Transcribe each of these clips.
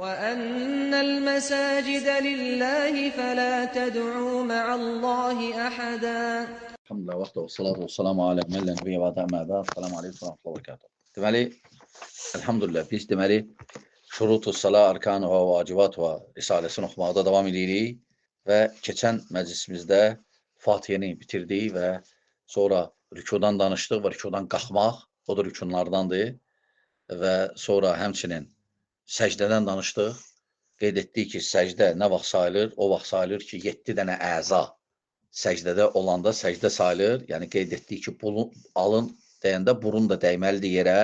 وَأَنَّ الْمَسَاجِدَ لِلَّهِ فَلَا تَدْعُوا مَعَ اللّٰهِ أَحَدًا. Elhamdülillah, və salatu və salamu alə məllə nəbiyyə və dəmədə. Selamu aleykum və rəhmətullah və bərəkatuhu. Deməli, elhamdülillah, biz deməli, şurutu salə, arkanı və vacibat və risaləsini oxumaqda davam edirik və keçən məclisimizdə Fatihəni bitirdik və sonra rükudan danışdıq və rükudan qalxmaq, o da rükunlardandır və sonra həmçinin səcdədən danışdıq. Qeyd etdik ki, səcdə nə vaxt sayılır? O vaxt sayılır ki, 7 dənə əza səcdədə olanda səcdə sayılır. Yəni, qeyd etdik ki, alın deyəndə burun da dəyməlidir yerə.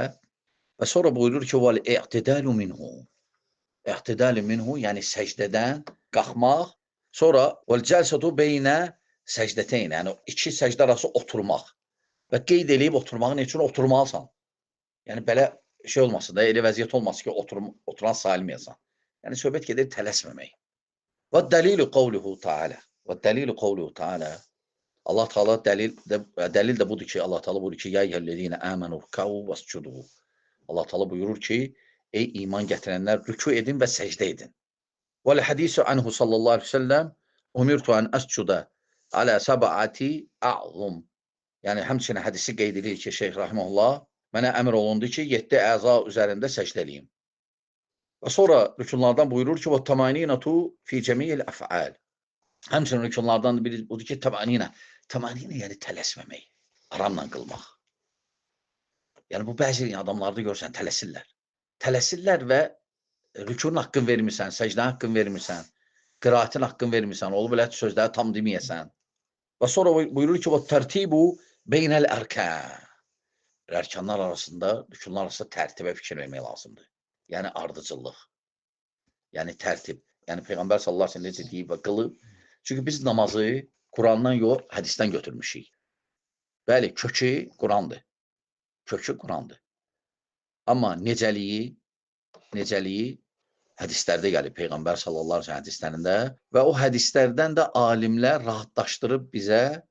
Və sonra buyurur ki, vəl-i'tidalu minhu. İ'tidalu minhu, yəni səcdədən qalxmaq. Sonra vəl-cəlsatu beynə səcdəteyn, yəni iki səcdə arası oturmaq. Və qeyd edib oturmağı ne üçün oturmalısan? Yəni, belə şey olmasın da, elə vəziyyət olmasın ki, oturan sayılmayasan. Yəni, söhbət gedir tələsməmək. Və dəlilu qavluhu ta'ala. Və dəlilu qavluhu ta'ala. Allah Teala dəlil də budur ki, Allah Teala buyurur ki, ya eyyuhellezine amenu ruk'u vescudu. Allah Teala buyurur ki, ey iman gətirənlər, rükû edin və səcdə edin. Vəl hadisu anhu sallallahu əleyhi və səlləm umirtu an əscuda alə səb'ati a'zum. Yəni həmçinin hədisi qeyd edir ki, Şeyx rahimehullah mənə əmr olundu ki, 7 əza üzərində səcdə eləyim. Və sonra rükunlardan buyurur ki, və tamaninatu fi cəmi'il əf'al. Həmçinin rükunlardan biri budur ki, təmanina. Təmanina yəni tələsməmək, aramla qılmaq. Yəni, bu bəzi adamlarda görürsən, tələsirlər. Tələsirlər və rükun haqqın vermirsən, səcdən haqqın vermirsən, qiraatin haqqın vermirsən, olub elə sözləri tam deməyəsən. Və sonra buyurur ki, və tərtibu beynəl ərkən. Ərkanlar arasında, rükunlar arasında tərtibə fikir vermək lazımdır. Yəni, ardıcıllıq. Yəni, tərtib. Yəni, Peyğəmbər sallallahu əleyhi və səlləm necə deyib və qılıb. Çünki biz namazı Qurandan yox, hədisdən götürmüşük. Bəli, kökü Qurandır. Kökü Qurandır. Amma necəliyi hədislərdə gəlib, Peyğəmbər sallallahu əleyhi və səlləm hədislərində və o hədislərdən də alimlər rahatlaşdırıb bizə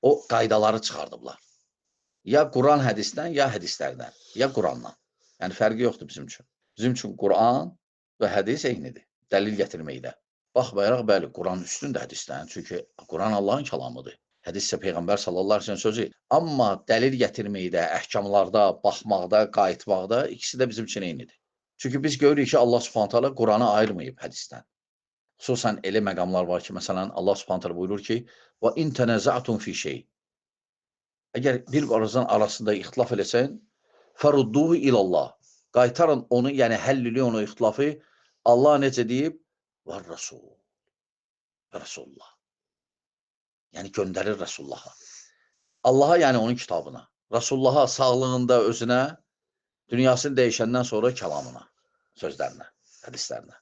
o qaydaları çıxardıblar. Ya Quran hədisdən, ya hədislərdən, ya Qurandan. Yəni, fərqi yoxdur bizim üçün. Bizim üçün Quran və hədis eynidir, dəlil gətirməkdə. Baxmayaraq, bəli, Quran üstündə hədisdən, çünki Quran Allahın kəlamıdır. Hədis isə Peyğəmbər sallallahu əleyhi və səlləm sözü. Amma dəlil gətirməkdə, əhkamlarda, baxmaqda, qayıtmaqda ikisi də bizim üçün eynidir. Çünki biz görürük ki, Allah Subhanahu taala Quranı ayırmayıb hədisdən. Xüsusən elə məqamlar var ki, məsələn, Allah Subhanahu taala buyurur ki, "Və in tanaza'tum fi şey." Əgər bir qarazın arasında ixtilaf eləsən, "Farudduhu ilallah." Qaytarın onu, yəni həll eləyin onu ixtilafı. Allah necə deyib? "Və Rasul." Rasulullah. Yəni göndərir Rasulullaha. Allaha, yəni onun kitabına. Rasulullaha sağlığında özünə, dünyasını dəyişəndən sonra kəlamına, sözlərinə, hədislərinə.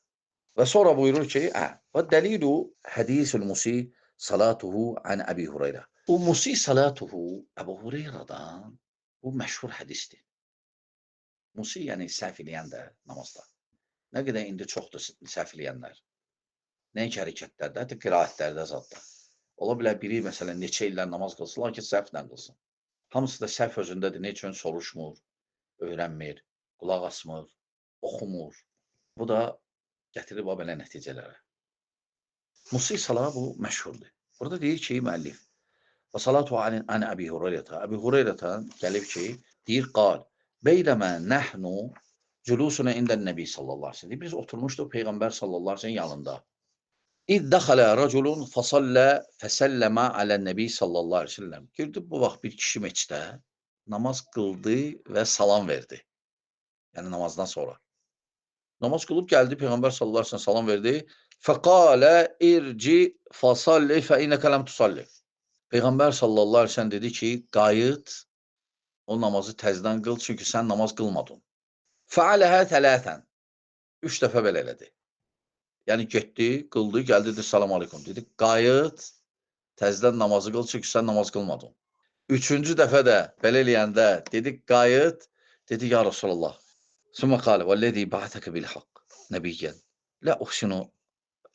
Və sonra buyurur ki, və dəlilu hədisul musi salatuhu an Əbi Hüreyrə. Bu musi salatuhu Əbu Hüreyrədən bu məşhur hədisdir. Musi, yəni səhv eləyən də namazda. Nə qədər indi çoxdur səhv eləyənlər. Nəinki hərəkətlərdə, hətta qiraətlərdə zadda. Ola bilər biri, məsələn, neçə illər namaz qılsın, lakin səhvlə qılsın. Hamısı da səhv özündədir, ne üçün soruşmur, öyrənmir, qulaq asmır, oxumur. Bu da gətirir belə nəticələrə. Musi salat bu məşhurdur. Burada deyir ki, müəllif, və salatu an Əbi Hüreyrətə. Əbi Hüreyrətən gəlib ki, deyir, qal, beyləmə nəhnu cülusuna indən Nəbi sallallahu aleyhi ve sellem. Biz oturmuşduq Peyğəmbər sallallahu aleyhi ve sellem yanında. İz dəxələ rəculun fəsəlləmə alən Nəbi sallallahu aleyhi ve sellem. Girdi bu vaxt bir kişi meçdə namaz qıldı və salam verdi. Yəni namazdan sonra. Namaz qılıb gəldi, Peyğəmbər sallallahu aleyhi ve sellem salam verdi. Fəqalə irci fəsalli fə innəkə ləm tusalli. Peyğəmbər sallallahu aleyhi ve sellem dedi ki, qayıt, o namazı təzdən qıl, çünki sən namaz qılmadın. Fəaləhə tələsən. 3 dəfə belə elədi. Yəni getdi, qıldı, gəldi, dedi, salam aleykum. Dedi, qayıt, təzdən namazı qıl, çünki sən namaz qılmadın. 3-cü dəfə də belə eləyəndə, dedi, qayıt, dedi, ya Rasulallah. Sümmə qalə, vəlləzi ba'təkə bil-haqq, nəbiyyən, lə uxsinu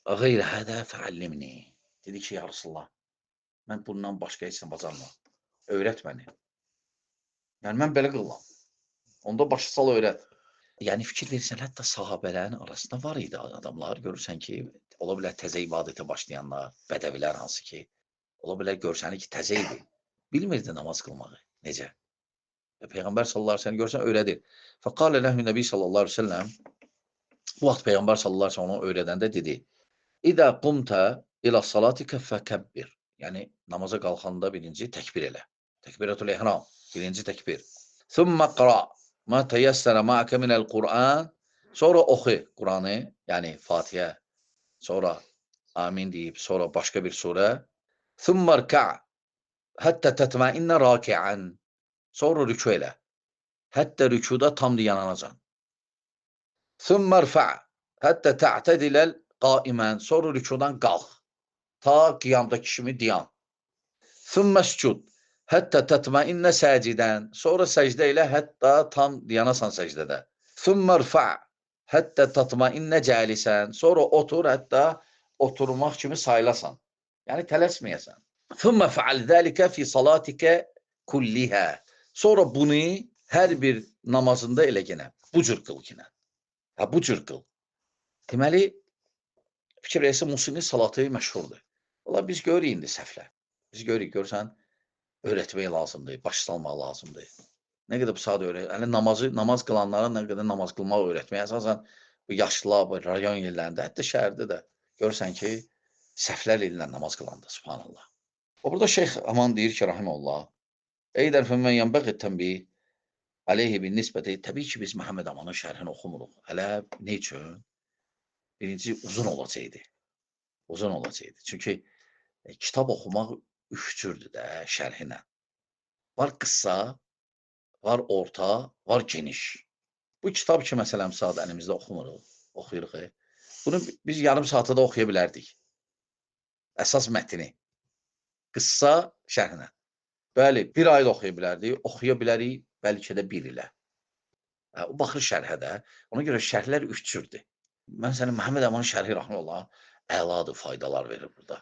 qeyrə hədə fəallimni. Dedi ki, ya Rasulallah, mən bundan başqa heç nə bacarmam. Öyrət məni. Yəni, mən belə qılam. Onda başı sal öyrət. yəni fikir versən, hətta sahabələrin arasında var idi adamlar, görürsən ki, ola bilər təzə ibadətə başlayanlar, bədəvilər hansı ki, ola bilər görsən ki, təzə idi, bilmirdi namaz qılmağı, necə? Peyğəmbər sallallahu əleyhi və səlləm görsən öyrədir. Fəqalə lehu Nəbi sallallahu əleyhi və səlləm, bu vaxt Peyğəmbər sallallahu əleyhi və səlləm onu öyrədəndə dedi: "İdə qumta ilə salatika fəkəbbir." Yəni namaza qalxanda birinci təkbir elə. Təkbiratul ihram, birinci təkbir. Thumma qra ma teyassara ma'aka minel Qur'an. Sonra oxu Qur'anı, yəni Fatihə. Sonra amin deyib, sonra başqa bir surə. Thumma rka' hatta tatma'innə raki'an. Sonra rükû elə. Hətta rükuda tam dayananacan. Thumma rfa' hatta ta'tadilal qa'iman. Sonra rükudan qalx. Ta qiyamdakı kimi dayan. Thumma iscud hatta tatma'innə sacidan. Sonra səcdə elə hətta tam dayanasan səcdədə. Thumma rfa' hatta tatma'innə calisan. Sonra otur hətta oturmaq kimi sayılasan. Yəni tələsməyəsən. Thumma fa'al zalika fi salatika kulliha. Sonra bunu hər bir namazında elə yenə bu cür qıl yenə. Ha bu cür qıl. Deməli fikir versə musiqi salatı məşhurdur. Ola biz görürük indi səhvlər. Biz görürük, görsən öyrətmək lazımdır, baş salmaq lazımdır. Nə qədər bu saat yəni namaz qılanlara nə qədər namaz qılmaq öyrətmək əsasən bu yaşlılar, bu rayon yerlərində, hətta şəhərdə də görürsən ki, səhvlər ilə namaz qılanda, subhanallah. O burada şeyx aman deyir ki, rahimehullah, "Eydər fəmmən yanbəği tənbih aleyhi bin nisbəti." Təbii ki, biz Məhəmməd Amanın şərhini oxumuruq. Hələ nə üçün? Birinci uzun olacaqdı. Uzun olacaqdı. Çünki kitab oxumaq üç cürdür də şərhinə. Var qısa, var orta, var geniş. Bu kitab ki, məsələn, saat əlimizdə oxumuruq, oxuyuruq. Bunu biz yarım saata da oxuya bilərdik. Əsas mətni. Qısa şərhinə. Bəli, bir ayda oxuya bilərik, bəlkə də bir ilə. O baxır şərhə də. Ona görə şərhlər üç cürdür. Mən sənin Məhəmməd Amanın şərhi rahmanullah əladır, faydalar verir burada.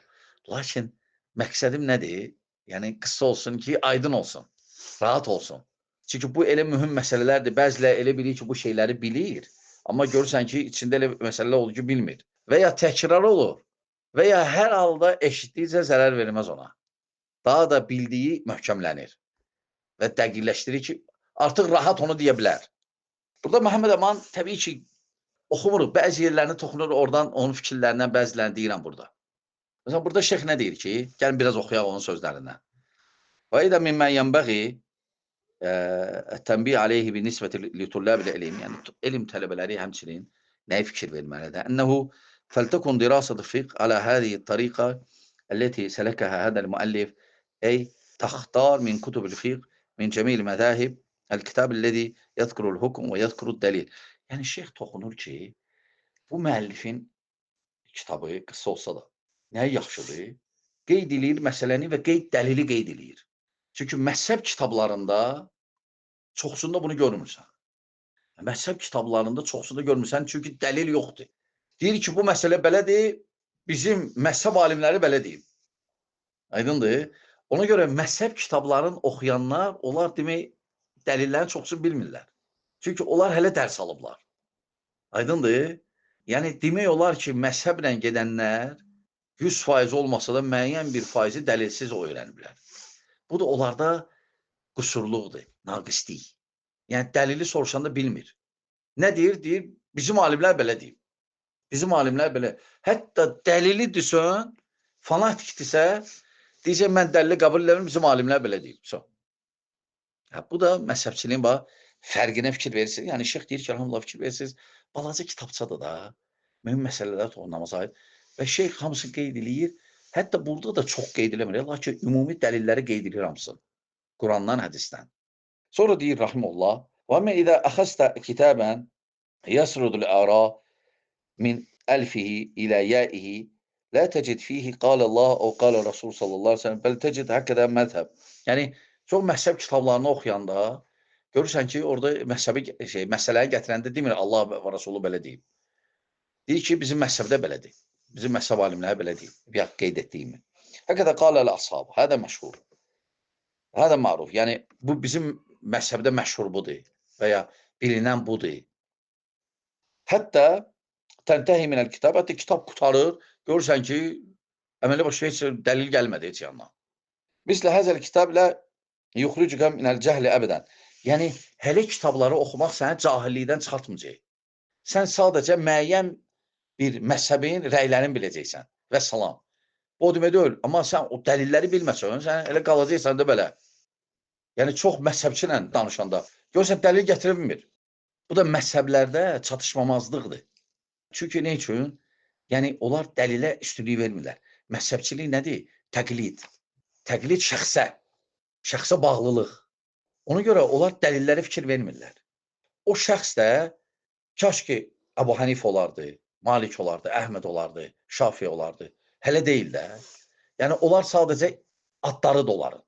Lakin məqsədim nədir? Yəni qısa olsun ki, aydın olsun, rahat olsun. Çünki bu elə mühüm məsələlərdir. Bəziləri elə bilir ki, bu şeyləri bilir. Amma görürsən ki, içində elə məsələlər olur ki, bilmir. Və ya təkrar olur. Və ya hər halda eşitdikcə zərər verməz ona. Daha da bildiyi möhkəmlənir. Və dəqiqləşdirir ki, artıq rahat onu deyə bilər. Burada Məhəmməd Aman təbii ki, oxumuruq. Bəzi yerlərini toxunur, oradan onun fikirlərindən bəzilərini deyirəm burada. Məsələn, burada şeyx nə deyir ki, gəlin biraz oxuyaq onun sözlərindən. Və idə mimmən yənbəği tənbih aleyhi bi nisbəti li tullabil ilim. Yəni, elm tələbələri həmçinin nəyə fikir verməlidir? Ənəhu fəltəkun dirasəti fiqh alə hədihi tariqa əlləti sələkəhə hədəl müəllif ey təxtar min kutubil fiqh min cəmil məzahib el-kitab əlləzi yədkurul hukm və yədkurul dəlil. Yəni, şeyx toxunur ki, bu müəllifin kitabı qısa olsa da nəyə yaxşıdır? Qeyd edir məsələni və dəlili qeyd edir. Çünki məzhəb kitablarında çoxsunda bunu görmürsən. Məzhəb kitablarında çoxsunda görmürsən, çünki dəlil yoxdur. Deyir ki, bu məsələ belədir, bizim məzhəb alimləri belə deyib. Aydındır. Ona görə məzhəb kitablarını oxuyanlar, onlar demək, dəlillərin çoxsunu bilmirlər. Çünki onlar hələ dərs alıblar. Aydındır. Yəni, demək olar ki, məzhəblə gedənlər 100% olmasa da müəyyən bir faizi dəlilsiz öyrəniblər. Bu da onlarda qüsurluqdur, naqislik. Yəni, dəlili soruşanda bilmir. Nə deyir? Deyir, bizim alimlər belə deyib. Bizim alimlər belə. Hətta dəlili desən, fanatikdirsə, deyəcək, mən dəlili qəbul edirəm, bizim alimlər belə deyib. Bu da məzhəbçiliyin fərqinə fikir verirsiniz. Yəni, şeyx deyir ki, elhamdülillah fikir verirsiniz, balaca kitabçadır da, mühüm məsələlər toxunamaz aid. Və şeyx hamısını qeyd edir. Hətta burada da çox qeyd eləmir. Lakin ümumi dəlilləri qeyd edir hamısını. Qurandan, hədisdən. Sonra deyir, rahimullah, وَمَا إِذَا أَخَسْتَ كِتَابًا يَسْرُدُ الْأَرَى مِنْ أَلْفِهِ إِلَى يَائِهِ لَا تَجِدْ فِيهِ قَالَ اللّٰهُ أَوْ قَالَ رَسُولُ sallallahu aleyhi ve sellem بَلْ تَجِدْ هَكَذَا məzhəb. Yəni, çox məhzəb kitablarını oxuyanda görürsən ki, orada məsələyə gətirəndə demir, Allah və Rasulü belə deyib. Deyir ki, bizim məhzəbdə belədir. Bizim məhzəb alimləri belə deyib. Bir qeyd etdiyimi. Həqiqətə qaləl ashab. Hədə məşhur. Hədə məruf. Yəni, bu bizim məhzəbdə məşhur budur və ya bilinən budur. Hətta təntehi minəl kitab, hətta kitab qutarır, görürsən ki, əməli başa heç dəlil gəlmədi heç yanına. Mislə həzəl kitablə yuxrucuka minəl cəhli əbədən. Yəni, hələ kitabları oxumaq səni cahillikdən çıxartmayacaq. Sən sadəcə müəyyən bir məzhəbin rəylərini biləcəksən və salam. Bu o demək deyil, amma sən o dəlilləri bilməsən, sən elə qalacaqsan da belə. Yəni, çox məzhəbçi ilə danışanda, görürsən, dəlil gətirə bilmir. Bu da məzhəblərdə çatışmamazlıqdır. Çünki nə üçün? Yəni, onlar dəlilə üstünlük vermirlər. Məzhəbçilik nədir? Təqlid. Təqlid şəxsə bağlılıq. Ona görə onlar dəlillərə fikir vermirlər. O şəxs də kaş ki, Əbu Hanif olardı, Malik olardı, Əhməd olardı, Şafi olardı. Hələ deyil də. Yəni, onlar sadəcə adları da onların.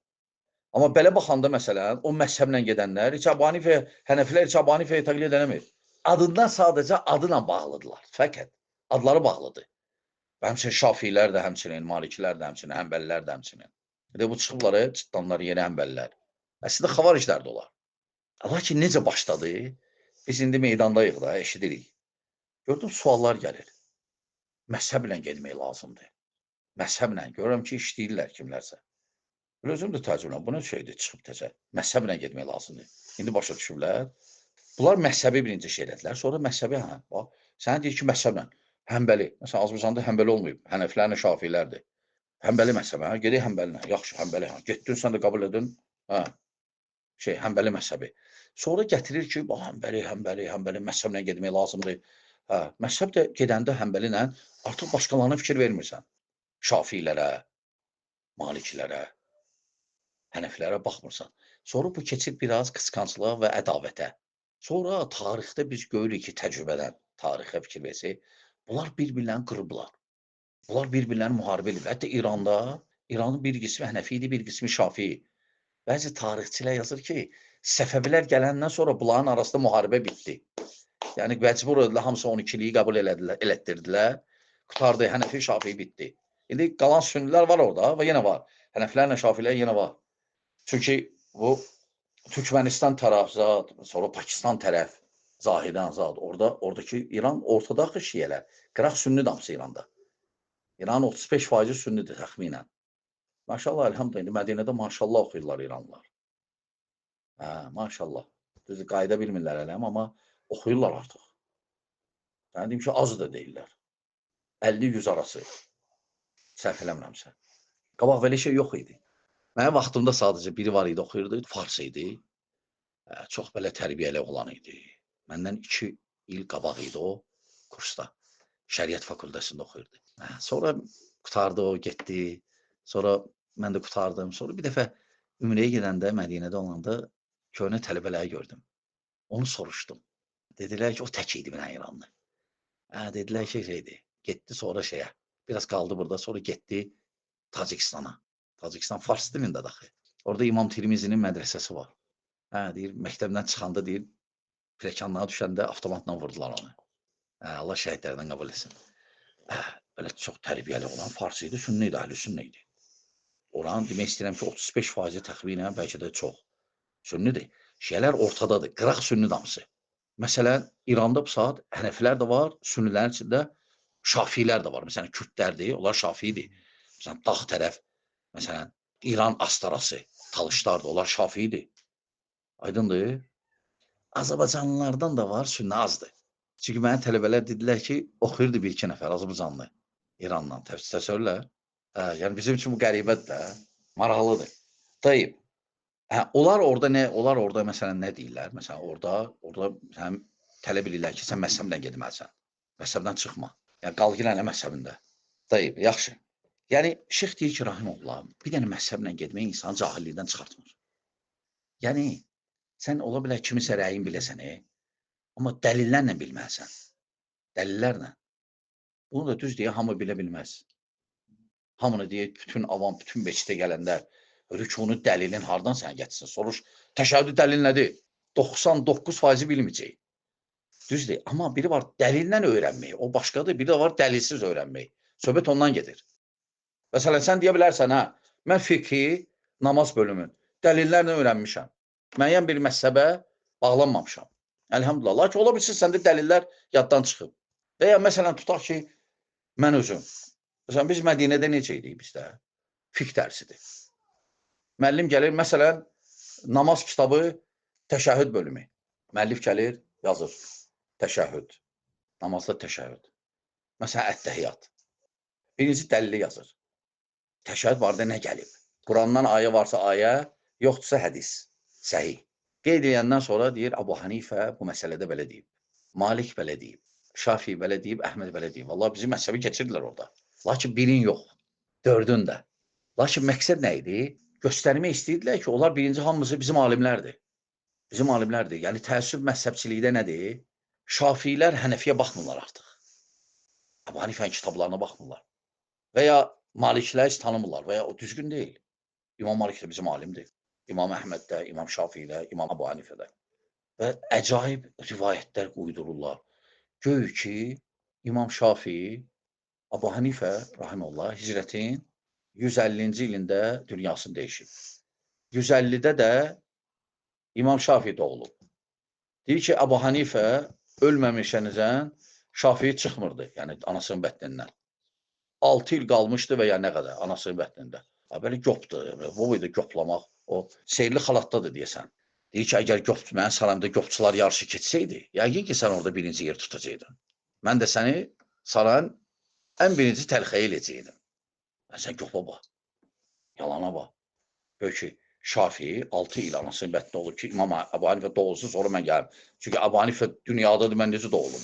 Amma belə baxanda, məsələn, o məzhəblə gedənlər, heç Əbu Hanifə, Hənəfilər heç Əbu Hanifəyə təqlid edəmir. Adından sadəcə adıyla bağlıdırlar. Fəqət adları bağlıdır. Və həmçinin Şafilər də həmçinin, Malikilər də həmçinin, Həmbəlilər də həmçinin. Bu çıxıblar, çıtdanlar yeni Həmbəlilər. Əslində, xavariclər də olar. Lakin necə başladı? Biz indi meydandayıq da, eşidirik. Gördüm, suallar gəlir. Məzhəblə getmək lazımdır. Məzhəblə. Görürəm ki, işləyirlər kimlərsə. Özüm də təəccübləm. Bu nə şeydir, çıxıb təzə. Məzhəblə getmək lazımdır. İndi başa düşürlər. Bunlar məzhəbi birinci şey elədilər. Sonra məzhəbi, sənə deyir ki, məzhəblə. Həmbəli. Məsələn, Azərbaycanda həmbəli olmayıb. Hənəflərlə Şafilərdir. Həmbəli məzhəbi, gedək həmbəlinə. Yaxşı, həmbəli. Getdin, sən də qəbul edin. Həmbəli məzhəbi. Sonra gətirir ki, həmbəli məzhəblə getmək lazımdır. Məzhəb də gedəndə həmbəli ilə artıq başqalarına fikir vermirsən. Şafilərə, Malikilərə, Hənəflərə baxmırsan. Sonra bu keçir biraz qısqanclığa və ədavətə. Sonra tarixdə biz görürük ki, təcrübədən tarixə fikir versək, bunlar bir-birlərini qırıblar. Bunlar bir-birlərini müharibə edib. Hətta İranda, İranın bir qismi Hənəfi idi, bir qismi Şafi. Bəzi tarixçilər yazır ki, Səfəvilər gələndən sonra bunların arasında müharibə bitdi. Yəni, məcbur edilər, hamısı 12-liyi qəbul elətdirdilər. Qutardı, Hənəfi, Şafi bitdi. İndi qalan sünnilər var orada və yenə var. Hənəflərlə Şafilər yenə var. Çünki bu Türkmənistan tərəf zat, sonra Pakistan tərəf, Zahidən zat. Oradakı İran ortadakı şiyələr. Qıraq sünni damsı İranda. İranın 35% sünnidir təxminən. Maşallah, elhamdülillah, Mədinədə maşallah oxuyurlar İranlılar. Maşallah. Düzdür, qayda bilmirlər ələm, amma oxuyurlar artıq. Yəni, deyim ki, azı da deyirlər. 50-100 arası. Səhv eləmirəmsə. Qabaq belə şey yox idi. Mənim vaxtımda sadəcə biri var idi, oxuyurdu, fars idi. Çox belə tərbiyəli olan idi. Məndən 2 il qabaq idi o kursda. Şəriət fakültəsində oxuyurdu. Sonra qutardı o, getdi. Sonra mən də qutardım. Sonra bir dəfə Ümrəyə gedəndə, Mədinədə olanda köhnə tələbələri gördüm. Onu soruşdum. Dedilər ki, o tək idi mənə İranlı. Dedilər ki, getdi sonra biraz qaldı burada, sonra getdi Tacikistana. Tacikistan fars dilində daxı. Orada İmam Tirmizinin mədrəsəsi var. Deyir, məktəbdən çıxanda, deyir, pləkanlığa düşəndə avtomatla vurdular onu. Allah şəhidlərdən qəbul etsin. Belə çox tərbiyəli olan fars idi, sünni idi, əhl-i sünnə idi. Oranı demək istəyirəm ki, 35% təxminən, bəlkə də çox sünnidir. Şiyələr ortadadır, qıraq sünni damısı. Məsələn, İranda bu saat Hənəfilər də var, sünnilərin içində Şafilər də var. Məsələn, Kürdlərdir, onlar Şafidir. Məsələn, dağ tərəf, məsələn, İran astarası, Talışlardır, onlar Şafidir. Aydındır. Azərbaycanlılardan da var, sünni azdır. Çünki mənim tələbələr dedilər ki, oxuyurdu bir-iki nəfər Azərbaycanlı İranla, təsəvvürlə. Yəni, bizim üçün bu qəribədir də, maraqlıdır. Deyib, onlar orada məsələn nə deyirlər? Məsələn, orada tələb edirlər ki, sən məzhəblə getməlisən. Məzhəbdən çıxma. Yəni, qalqılan məzhəbində. Deyib, yaxşı. Yəni, şeyx deyir ki, rahimullah, bir dənə məzhəblə getmək insanı cahillikdən çıxartmır. Yəni, sən ola bilər kimisə rəyin biləsən, amma dəlillərlə bilməlisən. Dəlillərlə. Bunu da düz deyə hamı bilə bilməz. Hamını deyək, bütün avam, bütün beçidə gələndə rükunu dəlilin hardan sənə gətirsin? Soruş, təşəhhüdü dəlil nədir? 99% bilməyəcək. Düzdür, amma biri var dəlillə öyrənmək, o başqadır, biri də var dəlilsiz öyrənmək. Söhbət ondan gedir. Məsələn, sən deyə bilərsən, mən fiqhi, namaz bölümün dəlillərlə öyrənmişəm. Müəyyən bir məzhəbə bağlanmamışam. Elhamdülillah. Lakin ola bilsin səndə dəlillər yaddan çıxıb. Və ya məsələn tutaq ki, mən özüm. Məsələn biz Mədinədə necə idik bizdə? Fiqh dərsidir. Müəllim gəlir, məsələn, namaz kitabı təşəhhüd bölümü. Müəllif gəlir, yazır. Təşəhhüd. Namazda təşəhhüd. Məsələn, ət-təhiyyat. Birinci dəlili yazır. Təşəhhüd barədə nə gəlib? Qurandan ayə varsa ayə, yoxdursa hədis. Səhih. Qeyd edəndən sonra deyir, Əbu Hanifə bu məsələdə belə deyib. Malik belə deyib. Şafi belə deyib, Əhməd belə deyib. Vallahi bizim məzhəbi keçirdilər orada. Lakin birin yox. Dördün də. Lakin məqsəd nə idi? Göstərmək istəyirdilər ki, onlar birinci hamısı bizim alimlərdir. Bizim alimlərdir. Yəni təəssüb məzhəbçilikdə nədir? Şafilər Hənəfiyə baxmırlar artıq. Əbu Hanifənin kitablarına baxmırlar. Və ya Maliklər heç tanımırlar və ya o düzgün deyil. İmam Malik də bizim alimdir. İmam Əhməd də, İmam Şafi də, İmam Əbu Hanifə də. Və əcaib rivayətlər uydururlar. Göy ki, İmam Şafi, Əbu Hanifə, rahiməllah, hicrətin 150-ci ilində dünyasını dəyişib. 150-də də İmam Şafi doğulub. Deyir ki, Əbu Hanifə ölməmişənizən Şafi çıxmırdı, yəni anasının bətnindən. 6 il qalmışdı və ya nə qədər anasının bətnində. Belə göpdur, bu idi göplamaq. O seyirli xalatdadır deyəsən. Deyir ki, əgər mənim sarayımda göpçular yarışı keçsəydi, yəqin ki, sən orada birinci yer tutacaqdın. Mən də səni sarayın ən birinci təlxəyə eləyəcəkdim. Sən göpla bax, yalana bax. Böyle ki, Şafii 6 il anasının bətnində olur ki, İmam Əbu Hanifə doğulsun, sonra mən gəlim. Çünki Əbu Hanifə dünyadadır, mən necə doğulum.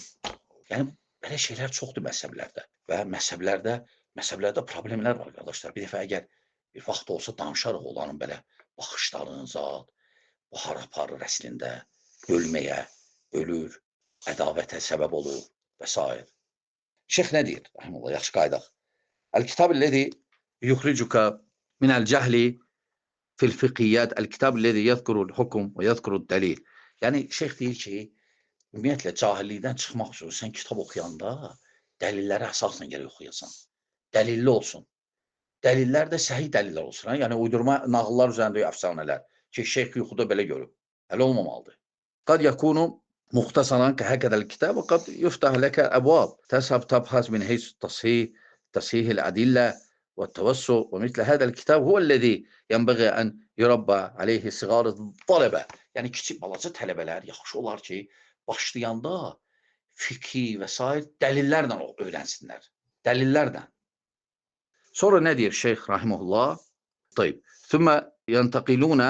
Yəni, belə şeylər çoxdur məzhəblərdə. Və məzhəblərdə problemlər var, qardaşlar. Bir dəfə əgər bir vaxt olsa danışarıq olanın belə baxışların zat, bahar aparır əslində, ölməyə, ölür, ədavətə səbəb olur və s. Şeyx nə deyir? Rahimullah, yaxşı qaydaq. El-kitab-ləzi yuxricuka minəl-cəhli fil-fiqiyyət, el-kitab-ləzi yəzkurul-hukum və yəzkurul-dəlil. Yəni, şeyx deyir ki, ümumiyyətlə, cahillikdən çıxmaq üçün sən kitab oxuyanda dəlillərə əsasən gərək oxuyasan. Dəlilli olsun. Dəlillər də səhih dəlillər olsun. Yəni, uydurma nağıllar üzərində əfsanələr ki, şeyx yuxuda belə görüb. Hələ olmamalıdır. Qad yakunu muxtasaran kəhəkədəl kitab və qad yuftah ləkə əbvab. Təshəb tabhəz min heyz tasihil ədillə və təvəssu və mitlə hədəl kitab huvəlləzi yənbəğə ən yurabba aleyhi siğarı talabə. Yəni, kiçik balaca tələbələr yaxşı olar ki, başlayanda fiqhi və s. dəlillərlə öyrənsinlər. Dəlillərlə. Sonra nə deyir şeyx rahimehullah? Tayyib. Thumma yantaqiluna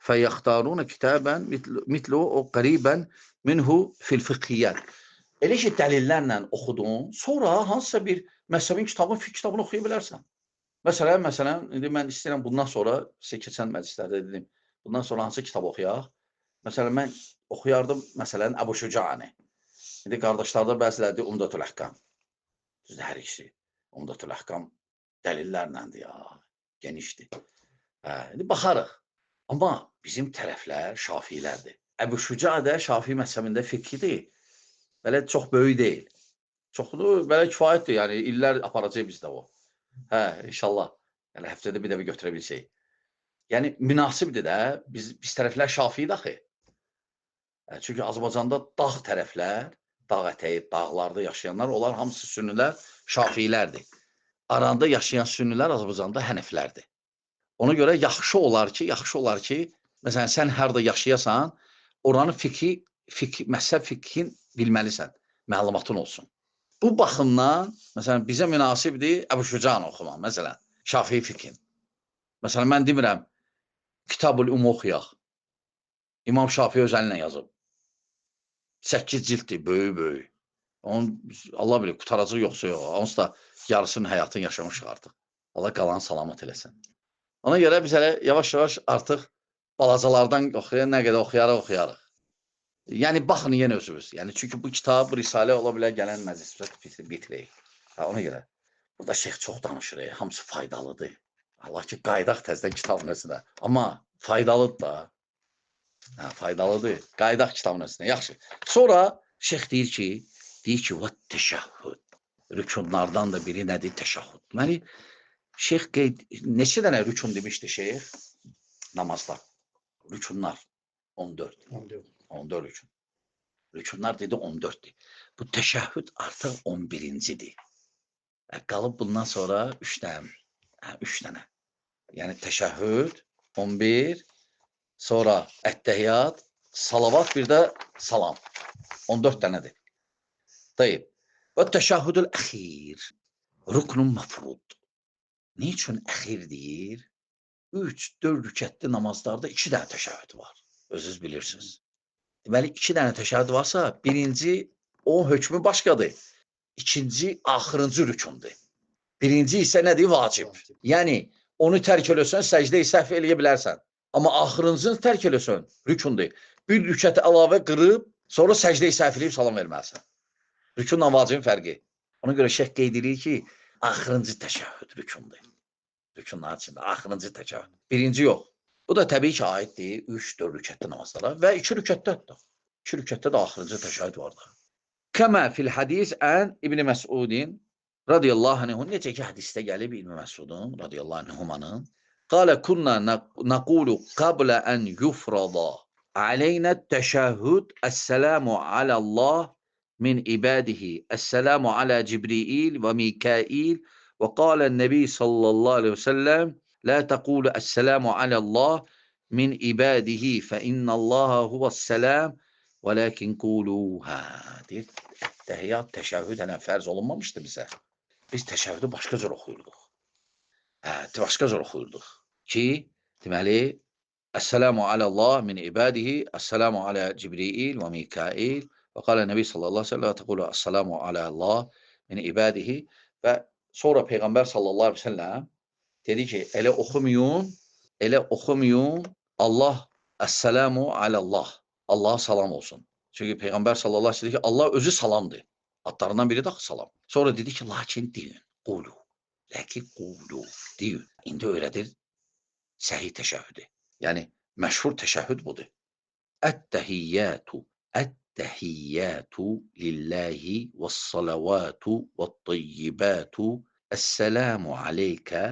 feyəxtaruna kitaban mitlu o qariban minhu fil fiqhiyyat. Elə ki dəlillərlə oxudun, sonra hansısa bir məzhəbin kitabını, fiqh kitabını oxuya bilərsən. Məsələn, indi mən istəyirəm bundan sonra sizə keçən məclislərdə dedim, bundan sonra hansı kitab oxuyaq? Məsələn, mən oxuyardım, məsələn, Əbu Şücani. İndi qardaşlarda bəzilərdir Umdatul Əhkam. Düzdür, hər ikisi. Umdatul Əhkam dəlillərləndir ya, genişdir. İndi baxarıq. Amma bizim tərəflər Şafiilərdir. Əbu Şüca da Şafii məzhəbində fiqhidir. Belə çox böyük deyil. Çoxdur, belə kifayətdir. Yəni, illər aparacaq bizdə o. İnşallah. Yəni, həftədə bir dəfə götürə bilsək. Yəni, münasibdir də, biz tərəflər Şafiidir axı. Çünki Azərbaycanda dağ tərəflər, dağ ətəyi, dağlarda yaşayanlar, onlar hamısı sünnilər, Şafiilərdir. Aranda yaşayan sünnilər Azərbaycanda Hənəflərdir. Ona görə yaxşı olar ki, məsələn, sən harada yaşayasan, oranın məzhəb fiqhin bilməlisən, məlumatın olsun. Bu baxımdan, məsələn, bizə münasibdir Əbu Şücanı oxumaq, məsələn, Şafii fiqhin. Məsələn, mən demirəm, Kitab-ül-Üm oxuyaq. İmam Şafii öz əlinlə yazıb. 8 cilddir, böyük. Allah bilir, qutaracaq yoxsa yox. Onsuz da yarısının həyatını yaşamışıq artıq. Allah qalanı salamat eləsin. Ona görə biz hələ yavaş-yavaş artıq balacalardan oxuyarıq, nə qədər oxuyarıq. Yəni, baxın yenə özünüz. Yəni, çünki bu kitab, bu risalə ola bilər gələn məclisdə bitirək. Ona görə. Burada şeyx çox danışır, hamısı faydalıdır. Allah ki, qaydaq təzdən kitabın özünə. Amma faydalıdır da. Faydalıdır. Qaydaq kitabın özünə. Yaxşı. Sonra şeyx deyir ki, və təşəhhüd. Rükunlardan da biri nədir? Təşəhhüd. Deməli, şeyx neçə dənə rükun demişdi şeyx? Namazlar. Rükunlar. 14 rükun. Rükunlar dedi 14'dür. Bu təşəhhüd artıq 11-cidir. Qalıb bundan sonra 3 dənə. 3 dənə. Yəni təşəhhüd 11, sonra ət-təhiyyat, salavat, bir də salam. 14 dənədir. Tayyib. Və təşəhhüdül əxir. Ruknun mafrud. Niçin əxir deyir? 3-4 rükətli namazlarda 2 dənə təşəhhüd var. Özünüz bilirsiniz. Deməli, 2 dənə təşəhhüd varsa, birinci o hökmü başqadır. İkinci axırıncı rükundur. Birinci isə nədir? Vacib. Yəni, onu tərk eləsən, səcdə-i səhv eləyə bilərsən. Amma axırıncını tərk eləsən, rükundur. Bir rükəti əlavə qırıb, sonra səcdə-i səhv eləyib salam verməlisən. Rükunla vacibin fərqi. Ona görə şeyh qeyd edir ki, axırıncı təşəhhüd rükundur. Rükunlar içində axırıncı təşəhhüd. Birinci yox. Bu da təbii ki, aiddir 3-4 rükətli namazlara və 2 rükətdə hətta. 2 rükətdə də axırıncı təşəhhüd vardır. Kəmə fil hadis ən İbn Məsudin radiyallahu anhu, necə ki hədisdə gəlib İbn Məsudun radiyallahu anhumanın, qalə kunna naqulu qablə ən yufrada aleynə təşəhhüd əssəlamu alallah min ibadihi, əssəlamu alə Cibril və Mikail və qalə nəbi sallallahu aleyhi və səlləm la təqulu əssəlamu alallah min ibadihi fə innallaha huvəs-səlam və lakin quluha. Deyir, təhiyyat, təşəhhüd hələ fərz olunmamışdı bizə. Biz təşəhhüdü başqa cür oxuyurduq. Başqa cür oxuyurduq ki, deməli, əssəlamu alallah min ibadihi, əssəlamu alə Cibril və Mikail və qalə nəbi sallallahu aleyhi və səlləm la təqulu əssəlamu alallah min ibadihi və sonra Peyğəmbər sallallahu aleyhi və səlləm dedi ki, elə oxumayun, Allah əssəlamu alallah, Allah'a salam olsun. Çünki Peyğəmbər sallallahu aleyhi ve sellem ki, Allah özü salamdır. Adlarından biri də salam. Sonra dedi ki, lakin deyin, qulu. Lakin qulu, deyin. İndi öyrədir səhih təşəhhüdü. Yəni, məşhur təşəhhüd budur. Ət-təhiyyatu lillahi və-s-salavatu və-t-tayyibatu əssəlamu aleykə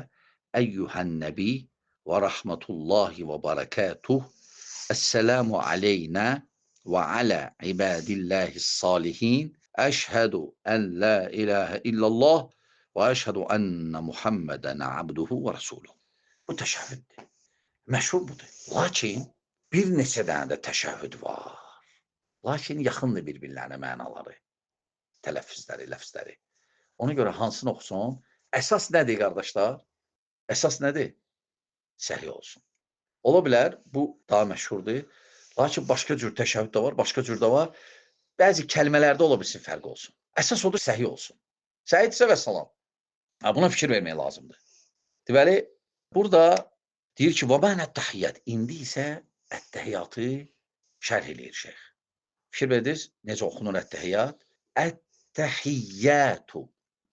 əyyuhən nəbi və rəhmətullahi və barakatuh. Əssəlamu aleynə və alə ibadillahis-salihin. Əşhədu ən la ilahə illallah və əşhədu ənnə Muhammədən abduhu və rəsuluhu. Bu təşəhhüddür. Məşhur budur. Lakin bir neçə dənə də təşəhhüd var. Lakin yaxındır bir-birlərinə mənaları, tələffüzləri, ləfzləri. Ona görə hansını oxusun? Əsas nədir, qardaşlar? Əsas nədir? Səhih olsun. Ola bilər, bu daha məşhurdur. Lakin başqa cür təşəhhüd də var, başqa cür də var. Bəzi kəlmələrdə ola bilsin fərq olsun. Əsas odur, səhih olsun. Səhidsə və salam. Buna fikir vermək lazımdır. Deməli, burada deyir ki, وَمَنَ التَّحِيَّاتِ. İndi isə ət-təhiyyatı şərh eləyir şeyh. Fikir verirsiniz, necə oxunur ət-təhiyyat? Ət-təhiyyatu.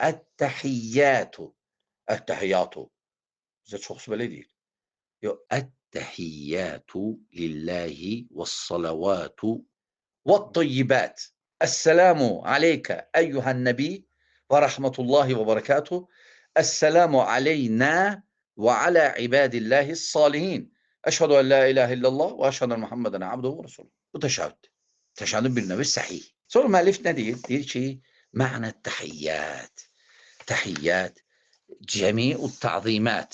Ət-təhiyyatu. Ət-təhiyyatu. Bizə çoxsu belə deyir. Yox, ət-təhiyyatu lillahi və-s-salavatu və-t-tayyibat. Əssəlamu aleykə əyyuhən nəbi və rəhmətullahi və barakatuh. Əssəlamu aleynə və alə ibadillahis-salihin. Əşhədu ən la ilahə illallah və əşhədu ən Muhammədən abduhu və rəsuluhu. Bu təşəhhüddür. Təşəhhüdün bir növü səhih. Sonra müəllif nə deyir? Deyir ki, mə'nə təhiyyət. Təhiyyət, cəmi'ut ta'zimət.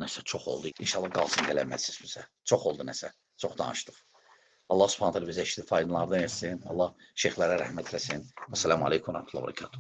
Nəsə çox oldu. İnşallah qalsın gələnməsiz bizə. Çox oldu nəsə. Çox danışdıq. Allah subhanətələ bizə işli faydalardan etsin. Allah şeyxlərə rəhmət eləsin. Esselamu aleykum və rəhmətullahi və bərəkatuhu.